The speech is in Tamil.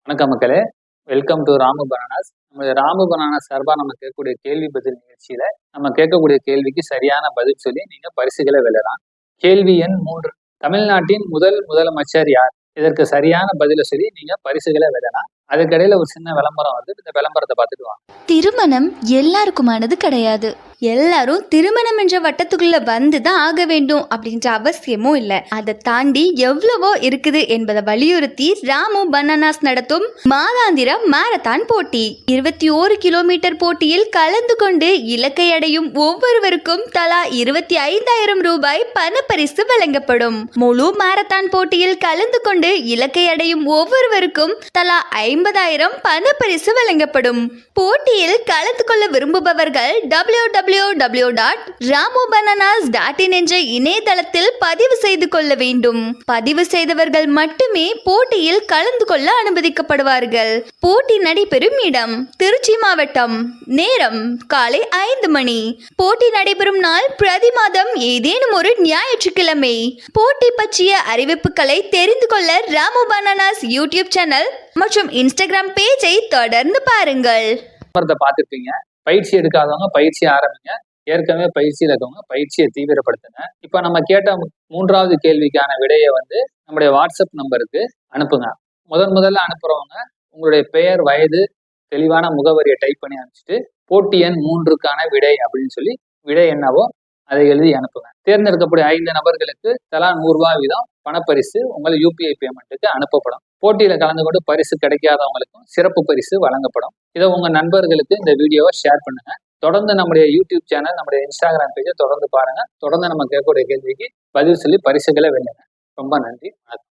வணக்கம் மக்களே, வெல்கம் டு ராமு பனானாஸ். நம்ம ராமு பனானாஸ் சார்பாக நம்ம கேட்கக்கூடிய கேள்வி பதில் நிகழ்ச்சியில நம்ம கேட்கக்கூடிய கேள்விக்கு சரியான பதில் சொல்லி நீங்க பரிசுகளை வெல்லலாம். கேள்வி எண் 3, தமிழ்நாட்டின் முதலமைச்சர் யார்? இதற்கு சரியான பதில சொல்லி நீங்க பரிசுகளை வெல்லலாம். அதுக்கிடையில ஒரு சின்ன விளம்பரம் வந்து இந்த விளம்பரத்தை பார்த்துட்டு வாங்க. திருமணம் எல்லாருக்குமானது கிடையாது. எல்லாரும் திருமணம் என்ற வட்டத்துக்குள்ள வந்துதான் ஆக வேண்டும் அப்படின்ற அவசியமும் இல்லை. அதை தாண்டி எவ்வளவோ இருக்குது என்பதை வலியுறுத்தி ராமு பனானாஸ் நடத்தும் மாதாந்திர மாரத்தான் போட்டி. 21 கிலோமீட்டர் போட்டியில் கலந்து கொண்டு இலக்கை அடையும் ஒவ்வொருவருக்கும் தலா 25,000 ரூபாய் பணப்பரிசு வழங்கப்படும். முழு மாரத்தான் போட்டியில் கலந்து கொண்டு இலக்கை அடையும் ஒவ்வொருவருக்கும் தலா 50,000 பணப்பரிசு வழங்கப்படும். போட்டியில் கலந்து கொள்ள விரும்புபவர்கள் www.ramubananas.in என்ற இணையதளத்தில் பதிவு செய்து கொள்ள வேண்டும். பதிவு செய்தவர்கள் மட்டுமே போட்டியில் கலந்து கொள்ள அனுமதிக்கப்படுவார்கள். போட்டி நடைபெறும் இடம் திருச்சி மாவட்டம். நேரம் காலை 5 மணி. போட்டி நடைபெறும் நாள் பிரதி மாதம் ஏதேனும் ஒரு ஞாயிற்றுக்கிழமை. போட்டி பற்றிய அறிவிப்புகளை தெரிந்து கொள்ள ராமு பனானாஸ் யூடியூப் சேனல் மற்றும் இன்ஸ்டாகிராம் பேஜை தொடர்ந்து பாருங்கள். பார்த்துருப்பீங்க. பயிற்சி எடுக்காதவங்க பயிற்சி ஆரம்பிங்க. ஏற்கனவே பயிற்சியில் இருக்கவங்க பயிற்சியை தீவிரப்படுத்துங்க. இப்ப நம்ம கேட்ட 3வது கேள்விக்கான விடையை வந்து நம்முடைய வாட்ஸ்அப் நம்பருக்கு அனுப்புங்க. முதல்ல அனுப்புறவங்க உங்களுடைய பெயர், வயது, தெளிவான முகவரியை டைப் பண்ணி அனுப்பிச்சிட்டு போட்டி எண் 3க்கான விடை அப்படின்னு சொல்லி விடை என்னவோ அதை எழுதி அனுப்புங்க. தேர்ந்தெடுக்கக்கூடிய 5 நபர்களுக்கு தலா 100 ரூபாய் வீதம் பணப்பரிசு உங்கள் UPI பேமெண்ட்டுக்கு அனுப்பப்படும். போட்டியில கலந்து கொண்டு பரிசு கிடைக்காதவங்களுக்கும் சிறப்பு பரிசு வழங்கப்படும். இதை உங்க நண்பர்களுக்கு இந்த வீடியோவை ஷேர் பண்ணுங்க. தொடர்ந்து நம்முடைய யூடியூப் சேனல், நம்முடைய இன்ஸ்டாகிராம் பேஜை தொடர்ந்து பாருங்க. தொடர்ந்து நம்ம கேட்கக்கூடிய கேள்விக்கு பதில் சொல்லி பரிசுகளை வெல்லுங்க. ரொம்ப நன்றி. வணக்கம்.